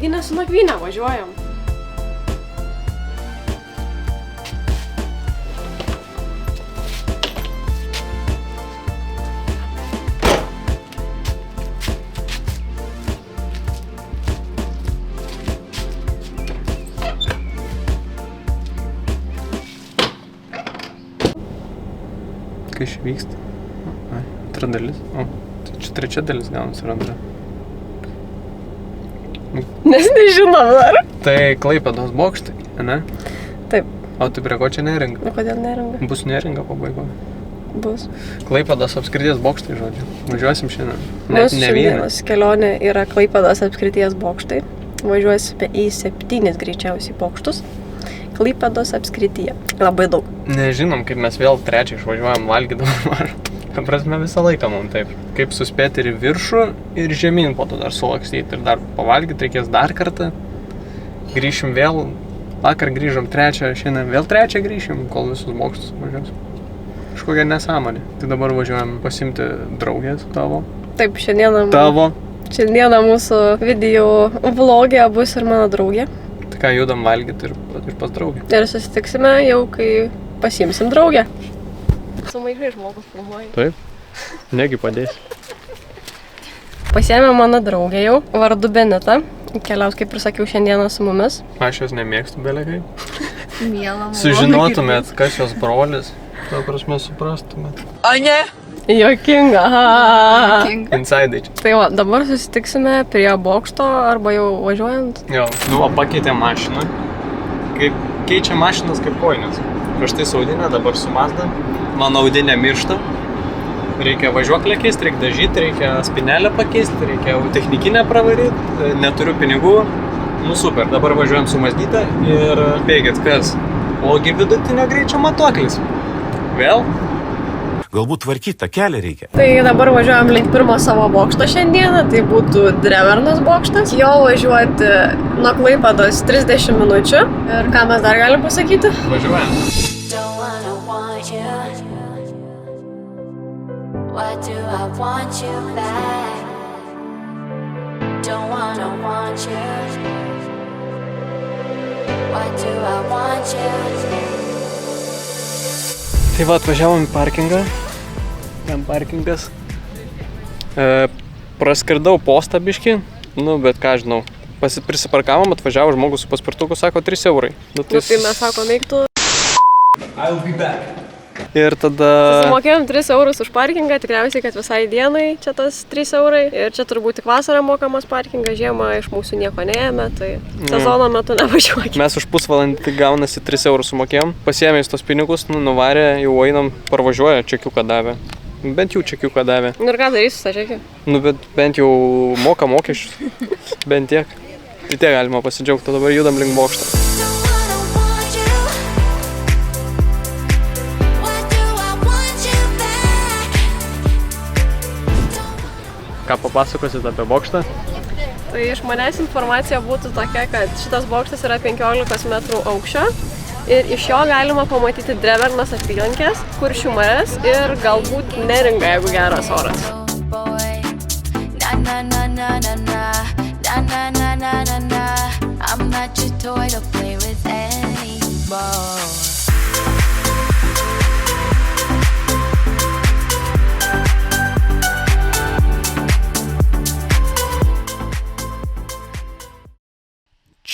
Taigi ne su nakvynė važiuojam. Kai išvyksta? Antra dalis? O, tai čia trečia dalis gaunasi ar antra? Nes nežinom dar. Tai Klaipėdos bokštai, ne? Taip. O tai prie ko čia Neringa? O kodėl Neringa? Bus Neringa pabaigoje. Bus. Klaipėdos apskrities bokštai, žodžiu. Važiuosim šiandien. Mūsų šiandienos kelionė yra Klaipėdos apskrities bokštai. Važiuosime į 7 greičiausiai bokštus. Klaipėdos apskrityje. Labai daug. Nežinom, kaip mes vėl trečią išvažiuojam valgydami ar. Ta prasme visą laiką mums taip. Kaip suspėti ir į viršų ir žemyn po to dar sulakstyti ir dar pavalgyti reikės dar kartą. Grįšim vėl. Vakar grįžom trečią, šiandien vėl trečią grįšim, kol visus bokštus važiuosim. Kažkokia nesąmonė. Tai dabar važiuojam pasimti draugės tavo. Taip, šiandieną mūsų video vlogė bus ir mano draugė. Tai ką, judam valgyti ir pas draugę. Ir susitiksime jau, kai pasiimsim draugę. Su maišai žmogus filmuoja. Taip. Negi padės. Pasiėmė mano draugė jau, vardu Benita. Keliaus, kaip ir sakiau, šiandieną su mumis. Aš jos nemėgstu belekai. Mielą. Sužinotumėt, kas jos brolis. Ta prasme suprastumėt. O ne? Jokinga. Insidai čia. Tai va, dabar susitiksime prie bokšto arba jau važiuojant. Jo, pakeitė mašiną. Kaip keičia mašinas kaip kojinės. Prieš tai Audinė, dabar su Mazda. Mano Audinė miršta. Reikia važiuoklę keisti, reikia dažyti, reikia spinelę pakeisti, reikia technikinę pravaryti. Neturiu pinigų. Nu super, dabar važiuojam su Mazdyte ir bėgit kas. Ogi vidutinio greičio matuoklis. Vėl? Galbūt tvarkyti tą kelią reikia. Tai dabar važiuojam link pirmo savo bokšto šiandieną, tai būtų Drevernos bokštas. Jo važiuoti nuo Klaipėdos 30 minučių. Ir ką mes dar galim pasakyti? Važiuojam. Why do I want you back? Don't wanna want you. Why do I want you? Tai va, atvažiavom į parkingą. Ten parkingas. Praskirdau postą biškį. Nu, bet ką žinau. Prisiparkavom, atvažiavo žmogus su paspirtuku, sako 3 eurai. Nu, Tai mes sakom, eiktų. I'll be back. Ir tada... Sumokėjom 3 eurus už parkingą, tikriausiai, kad visai dienai čia tas 3 eurai. Ir čia turbūt tik vasarą mokamas parkingas, žiemą iš mūsų nieko neėmė, tai sezono metu nevažiuokime. Mes už pusvalandį gaunasi 3 eurus sumokėjom. Pasiėmės tos pinigus, nuvarė, jau einam, parvažiuoja, čekiuką davė. Bent jau čekiuką davė. Ir ką darysi su tą čekį? Nu, bet bent jau moka mokesčius. Bent tiek. Tai tiek galima pasidžiaugti, dabar judam link bokšto. Ką papasakosit apie bokštą? Tai iš manęs informacija būtų tokia, kad šitas bokštas yra 15 metrų aukščio ir iš jo galima pamatyti Drevernos apylinkės, Kuršių marias ir galbūt Neringą, jeigu geras oras.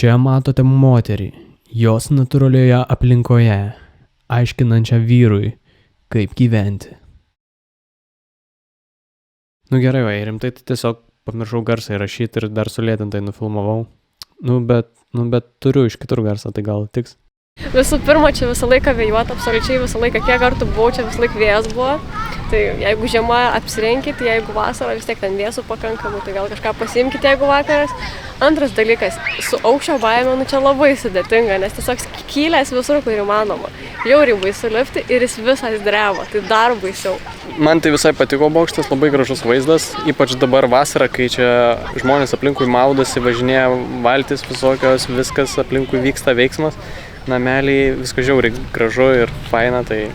Čia matote moterį, jos natūralioje aplinkoje, aiškinančią vyrui, kaip gyventi. Nu gerai, va, rimtai tai tiesiog pamiršau garsą įrašyti ir dar sulėtintai nufilmavau. Nu bet turiu iš kitur garsą, tai gal tiks. Visų pirma, čia visą laiką vėjuota, absoliučiai visą laiką, kiek kartų buvau, čia visą laiką vėjas buvo. Tai jeigu žiema apsirenkit, jeigu vasara vis tiek ten vėsų pakankamai, tai gal kažką pasiimkite, jeigu vakaras. Antras dalykas, su aukščio baime, nu čia labai sudėtinga, nes tiesiog kylės visur, kur įmanoma. Žiauriai baisu lipti ir jis visas dreba, tai dar baisiau. Man tai visai patiko bokštas, labai gražus vaizdas, ypač dabar vasarą, kai čia žmonės aplinkui maudosi, važinėja valtis visokios, viskas aplinkui vyksta veiksmas. Nameliai, viskas žiauriai gražu ir faina, tai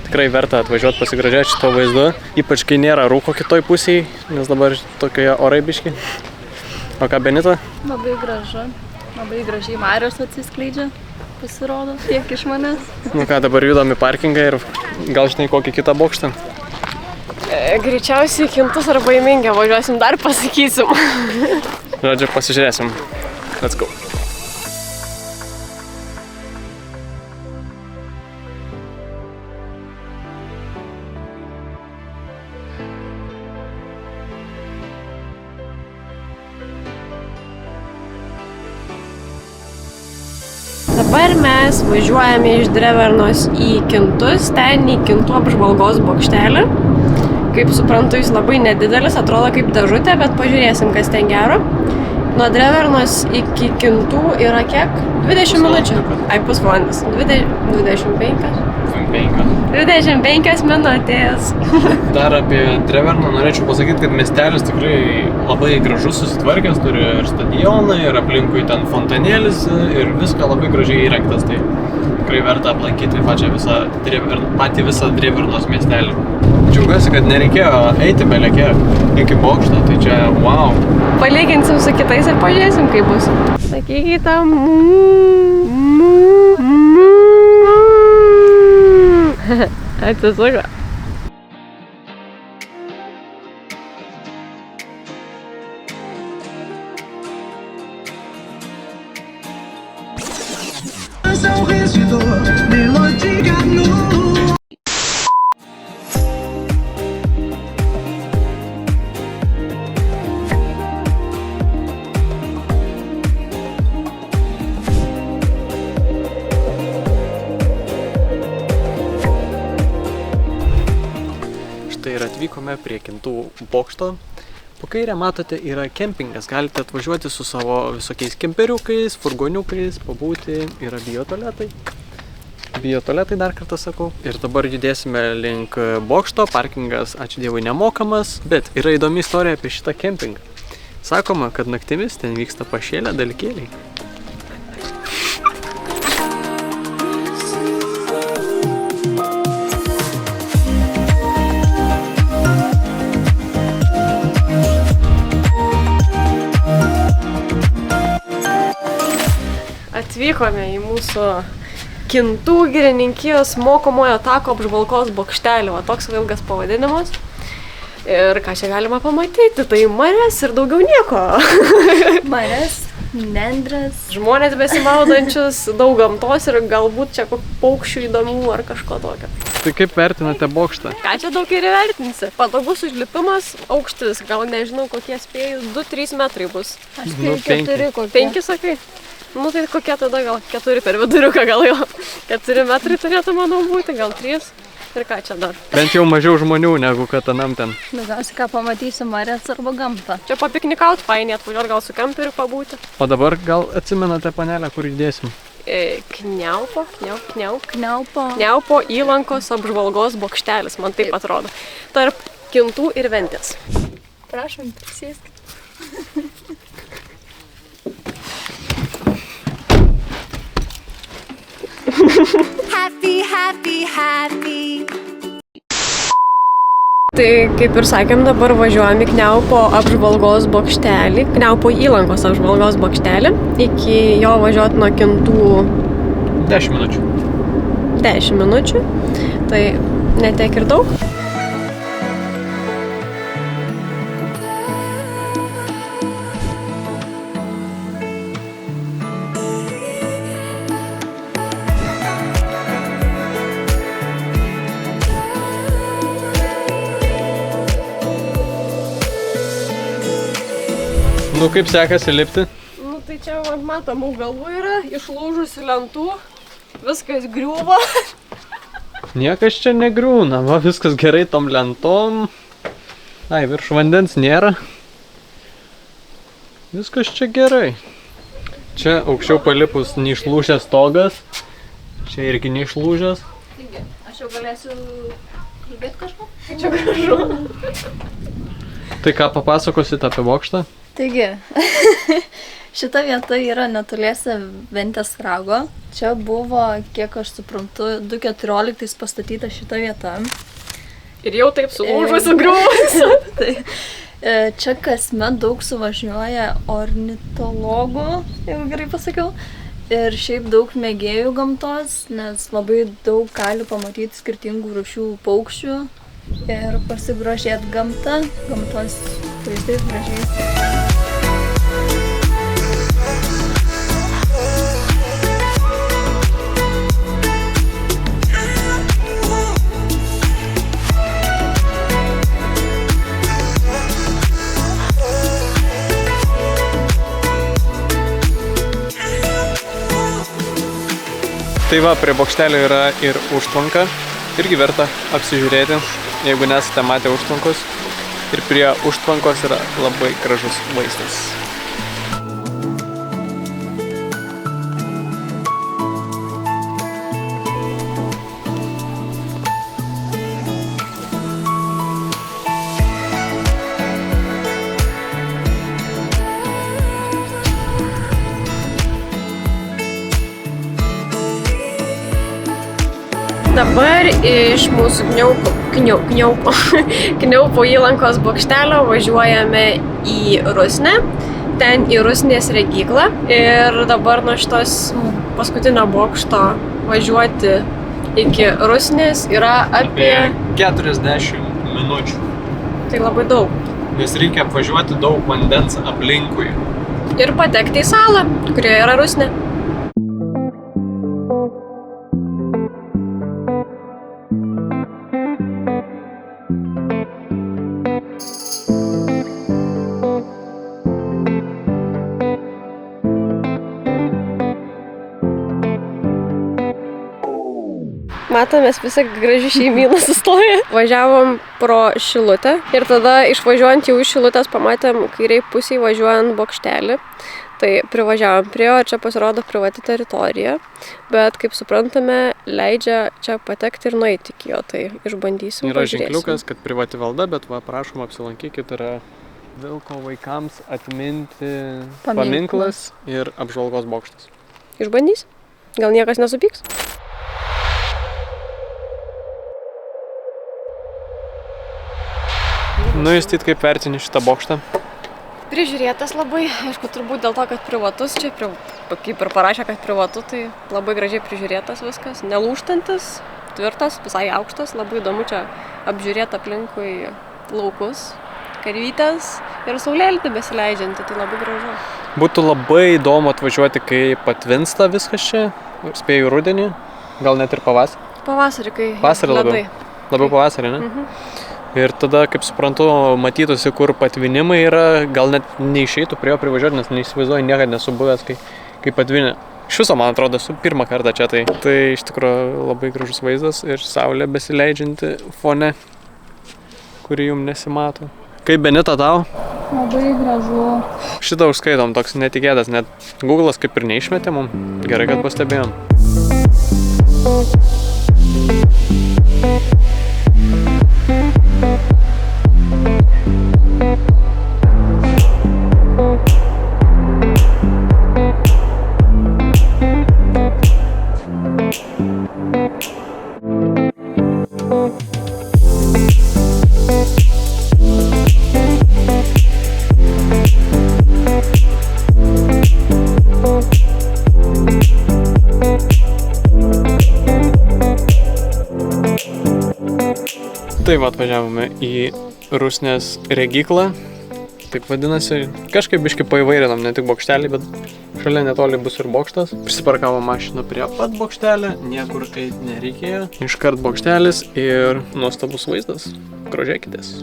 tikrai verta atvažiuoti pasigražiuoti šito vaizdu. Ypač kai nėra rūko kitoj pusėje, nes dabar tokioje orai biški. O ką, Benita? Labai gražu. Labai gražiai Marios atsiskleidžia. Pasirodo, tiek iš manęs. Nu ką, dabar judam į parkingą ir gal žinai kokį kitą bokštą? Greičiausiai Kintus arba į Mingę važiuosim, dar pasakysim. Žodžiu, pasižiūrėsim. Let's go. Dabar mes važiuojame iš Drevernos į Kintus, ten į Kintų apžvalgos bokštelį. Kaip suprantu, jis labai nedidelis, atrodo kaip dėžutė, bet pažiūrėsim, kas ten gero. Nuo Drevernos iki Kintų yra kiek? 20 minučių. Ai, pusvalandis. 25 minutės. Dar apie Dreverną norėčiau pasakyti, kad miestelis tikrai labai gražus susitvarkęs, turi ir stadioną, ir aplinkui ten fontanėlis, ir viską labai gražiai įrengtas, tai tikrai verta aplankyti patį visą Drevernos miestelį. Džiaugiuosi, kad nereikėjo eiti belekiek iki bokšto, tai čia wow. Palyginsim su kitais ir pažiūrėsim, kaip bus. Sakykite, atsisuka. Štai ir atvykome prie Kintų bokšto. Po kairę matote yra kempingas, galite atvažiuoti su savo visokiais kemperiukais, furgoniukais, pabūti, yra biotualetai. Biotualetai dar kartą sakau. Ir dabar judėsime link bokšto, parkingas, ačiū Dievui, nemokamas, bet yra įdomi istorija apie šitą kempingą. Sakoma, kad naktimis ten vyksta pašėlę dalykėliai. Atvykome į mūsų Kintų girininkijos mokomojo tako apžvalgos bokštelį, o toks ilgas pavadinimas. Ir ką čia galima pamatyti, tai marias ir daugiau nieko. Marias, nendrės. Žmonės besimaudančius, daug gamtos ir galbūt čia paukščių įdomių ar kažko tokio. Tai kaip vertinate bokštą? Ką čia daug ir įvertinsi? Patogus užlipimas, aukštis, gal nežinau kokie spėjus, 2-3 metrai bus. Aš Nu, spėjau 4 kokie. 5 sakai? Nu tai kokie tada gal 4 per viduriuką gal jo. 4 metrai turėtų manau būti, gal 3. Ir ką čia dar? Bent jau mažiau žmonių negu kad anam ten. Daugiausiai ką pamatysi marias arba gamtą. Čia papiknikaut, fainiai atvažiuot, gal su kemperiu pabūti. O dabar gal atsimenate panelę, kur judėsim? Kniaupo įlankos apžvalgos bokštelis, man taip atrodo. Tarp Kintų ir Ventės. Prašom, prisėskit. Happy, happy, happy. Tai kaip ir sakėm, dabar važiuojam į Kniaupo apžvalgos bokštelį, Kniaupo įlankos apžvalgos bokštelį. Iki jo važiuoti nuo Kintų 10 minučių. 10 minučių. Tai netiek ir daug. Nu kaip sekasi lipti? Nu tai čia, matom, augalų yra, išlūžusių lentų, viskas griūva. Niekas čia negriūna, va viskas gerai tom lentom. Ai, virš vandens nėra. Viskas čia gerai. Čia aukščiau palipus neišlūžęs stogas. Čia irgi neišlūžęs. Taigi, aš jau galėsiu kalbėti kažko? Čia gražu. Tai ką papasakosit apie bokštą? Taigi, šita vieta yra netoliese Ventės rago. Čia buvo, kiek aš suprantu, 2014 pastatyta šita vieta. Ir jau taip sulūžusi griūvusi. Tai, Čia kasmet daug suvažiuoja ornitologų, jeigu gerai pasakiau. Ir šiaip daug mėgėjų gamtos, nes labai daug gali pamatyti skirtingų rūšių paukščių ir pasigrožėti gamtą, gamtos vaizdais gražiais. Tai va, prie bokštelio yra ir užtvanka, irgi verta apsižiūrėti, jeigu nesate matę užtvankos. Ir prie užtvankos yra labai gražus vaizdas. Dabar iš mūsų Kniaupo įlankos bokštelio važiuojame į Rusnę, ten į Rusnės regiklą ir dabar nuo šitos paskutinio bokšto važiuoti iki Rusnės yra apie 40 minučių. Tai labai daug. Nes reikia apvažiuoti daug vandens aplinkui. Ir patekti į salą, kurioje yra Rusnė. Matomės visą gražių šeimyną sustoję. Važiavom pro Šilutę ir tada išvažiuojant jau iš Šilutės pamatėm kairiai pusėje važiuojant bokštelį. Tai privažiavom prie jo ir čia pasirodo privati teritorija, bet kaip suprantame, leidžia čia patekti ir nueiti iki jo, tai išbandysim. Yra ženkliukas, kad privati valda, bet va, prašom apsilankykit, yra Vilko vaikams atminti paminklas ir apžvalgos bokštas. Išbandys? Gal niekas nesupyks? Nu, Justit, kaip vertini šitą bokštą? Prižiūrėtas labai, aišku, turbūt dėl to, kad privatus, čia kaip ir parašė, kad privatu, tai labai gražiai prižiūrėtas viskas, nelūžtantis, tvirtas, visai aukštas, labai įdomu čia apžiūrėti aplinkui laukus, karvytės ir saulėlydį besileidžianti, tai labai gražu. Būtų labai įdomu atvažiuoti, kai patvinsta viskas čia, spėju rudenį, gal net ir pavasarį. Pavasarį, kai Vasarį ledai. Labiau pavasarį, ne? Ir tada, kaip suprantu, matytųsi, kur patvinimai yra, gal net neišeitų prie jo privažiuoti, nes neįsivaizduoju, niekada nesu buvęs, kai patvinė. Iš viso, man atrodo, esu pirmą kartą čia, tai iš tikrųjų labai gražus vaizdas ir saulė besileidžianti fone, kuri jums nesimato. Kaip Benita tau? Labai gražu. Šitą užskaitom, toks netikėtas, net Google'as kaip ir neišmetė mum. Gerai, kad pastebėjom. Tai va, atvažiavome į Rusnės regiklą, taip vadinasi, kažkaip biškai paįvairinom, ne tik bokštelį, bet šalia netoli bus ir bokštas. Prisiparkavo mašiną prie pat bokštelį, niekur eiti nereikėjo. Iškart bokštelis ir nuostabus vaizdas, grožėkitės.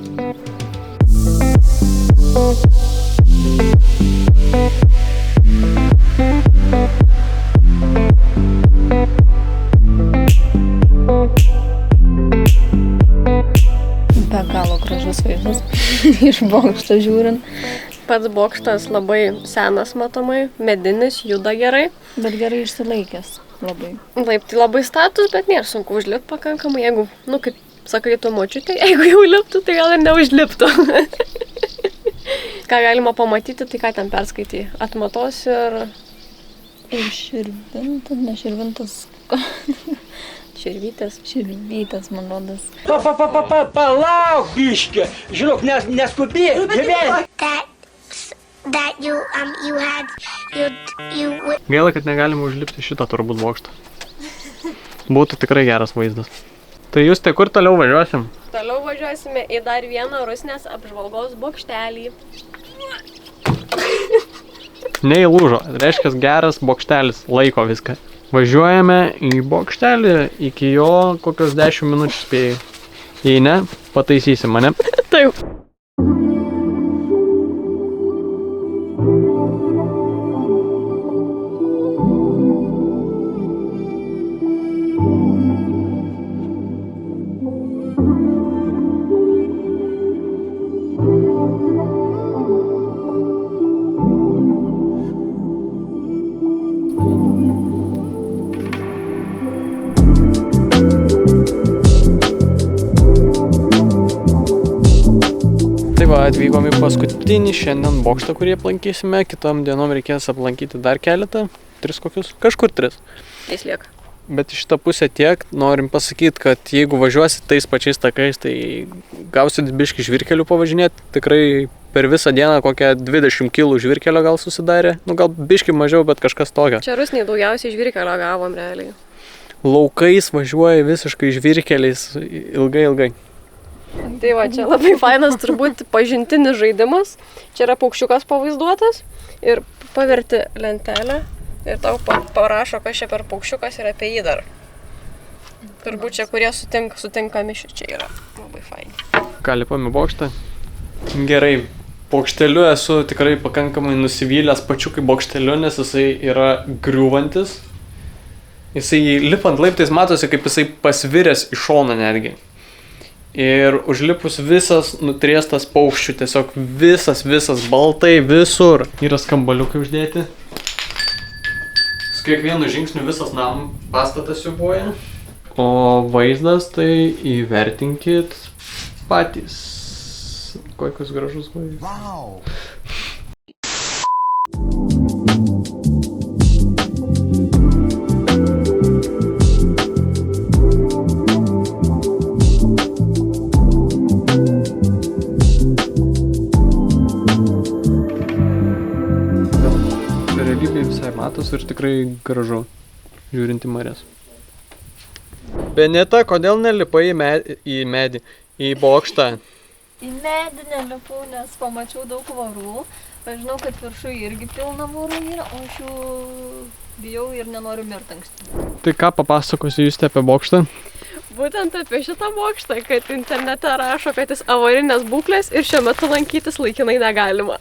Be galo gražus vaizdas iš bokšto žiūrint. Pats bokštas labai senas matomai, medinis, juda gerai. Bet gerai išsilaikęs labai. Taip, tai labai status, bet nėra sunku užlipti pakankamai, jeigu, kaip sakai, tu močiutė, jeigu jau liptų, tai gal ir neužliptų. Ką galima pamatyti, tai ką ten perskaitai? Atmatos ir... Ir širvintas, ne širvintas... Širvytės. Širvytės, man rodos. Palauk, biškė. Žinok, neskubėk. That you had you Gaila, kad negalima užlipti šitą turbūt bokštą. Būtų tikrai geras vaizdas. Tai jūs tai kur toliau važiuosim? Toliau važiuosime į dar vieną Rusnės apžvalgos bokštelį. Neįlūžo, reiškia geras bokštelis, laiko viską. Važiuojame į bokštelį, iki jo kokios 10 minučių spėjai. Jei ne, pataisysi mane. Taip. Tai va, atvykom į paskutinį šiandien bokštą, kurį aplankysime. Kitom dienom reikės aplankyti dar keletą. 3 kokius? Kažkur 3. Jis lieka. Bet iš šitą pusę tiek norim pasakyti, kad jeigu važiuosit tais pačiais takais, tai gausit biškį žvirkelių pavažinėti. Tikrai per visą dieną kokią 20 kg žvirkelio gal susidarė. Nu gal biškį mažiau, bet kažkas tokio. Čia Rusnėj daugiausiai žvirkelio gavom realiai. Laukais važiuoja visiškai žvirkeliais ilgai. Tai va, čia labai fainas turbūt pažintinis žaidimas. Čia yra paukščiukas pavaizduotas ir paverti lentelę ir tau parašo, kas čia per paukščiukas ir apie jį dar. Turbūt čia, kurie sutinkami čia yra. Labai faini. Ką, lipam į bokštą? Gerai, bokšteliu esu tikrai pakankamai nusivylęs pačiu kaip bokšteliu, nes jisai yra griūvantis. Jisai lipant laiptais matosi, kaip jisai pasviręs iš šono netgi. Ir užlipus visas nutriestas paukščių, tiesiog visas baltai visur. Yra skambaliukai uždėti. Su kiekvienu žingsniu visas pastatas siūbuoja. O vaizdas tai įvertinkit patys. Kokius gražus vaizdas. Wow. Matos ir tikrai gražu, žiūrint į marias. Benita, kodėl nelipai į medį, į bokštą? Į medį nelipau, nes pamačiau daug varų. Aš žinau, kad viršui irgi pilna varų yra, o aš jų bijau ir nenoriu mirti anksti. Tai ką papasakosiu jūs apie bokštą? Būtent apie šitą bokštą, kad internete rašo, kad jis avarinės būklės ir šiuo metu lankytis laikinai negalima.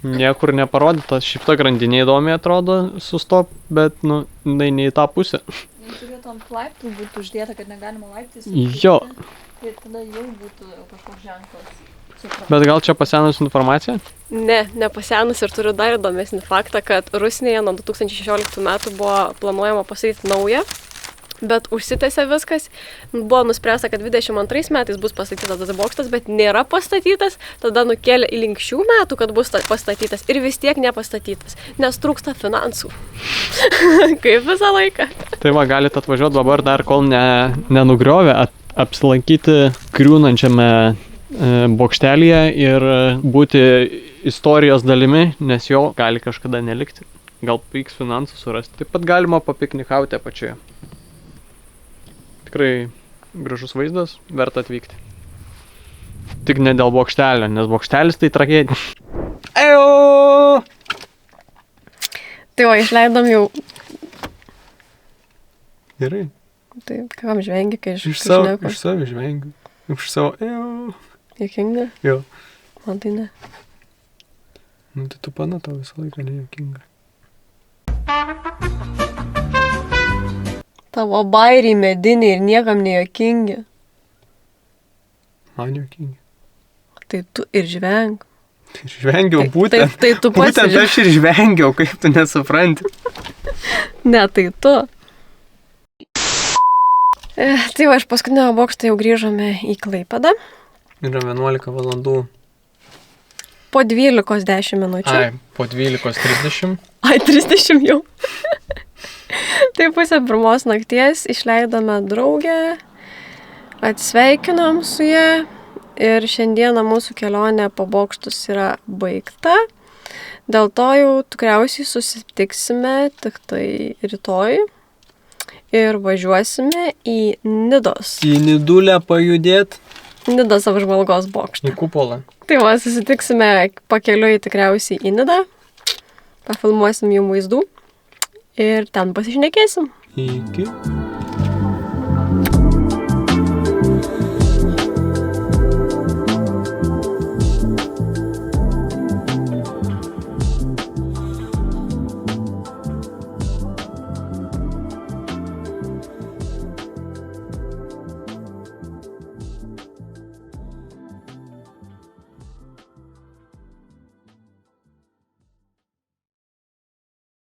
Niekur neparodyta, šita grandinė įdomiai atrodo sustop, bet ne į tą pusę. Turėtų ant laiptų būtų uždėta, kad negalima laiptis. Jo. Ir tada jau būtų kažkoks ženklas. Bet gal čia pasenus informacija? Ne pasenus ir turiu dar įdomesnį faktą, kad Rusnėje nuo 2016 metų buvo planuojama pastatyti naują. Bet užsitęsė viskas, buvo nuspręsta, kad 22 metais bus pastatytas tas bokštas, bet nėra pastatytas, tada nukėlė į link šių metų, kad bus pastatytas ir vis tiek nepastatytas, nes trūksta finansų. Kaip visą laiką. Tai va, galite atvažiuoti dabar dar kol nenugriovė, apsilankyti griūnančiame bokštelyje ir būti istorijos dalimi, nes jo gali kažkada nelikti. Gal pavyks finansų surasti. Taip pat galima papiknikauti apačioje. Tikrai gražus vaizdas, verta atvykti. Tik ne dėl bokštelio, nes bokštelis tai tragedija. Ejo! Tai va, išleidom jau. Gerai. Tai kam žvengi, kai iš savo žvengiu. Iš savo, ejo. Juokinga? Jo. Man tai ne. Nu tai tu pana tau visą laiką nejuokinga. Tavo bairiai mediniai ir niekam nejuokingi. Man juokingi. Tai tu ir žveng. Ir žvengiau būtent. Tai tu pats. Būtent aš ir žvengiau, kaip tu nesupranti. Ne, tai tu. Tai va, iš paskutinio bokšto jau grįžome į Klaipėdą. Yra 11 valandų. Po 12:10 minučių. Ai, po 12:30. Ai, 30 jau. Tai 1:30 nakties išleidome draugę, atsveikinom su ją ir šiandieną mūsų kelionė po bokštus yra baigta. Dėl to jau tikriausiai susitiksime tik tai rytoj ir važiuosime į Nidos. Į Nidulę pajudėt. Nidos apžvalgos bokštą. Į kupolą. Tai va, susitiksime pakeliui tikriausiai į Nidą, pafilmuosim jų vaizdų ir ten pasišnekėsim. Iki.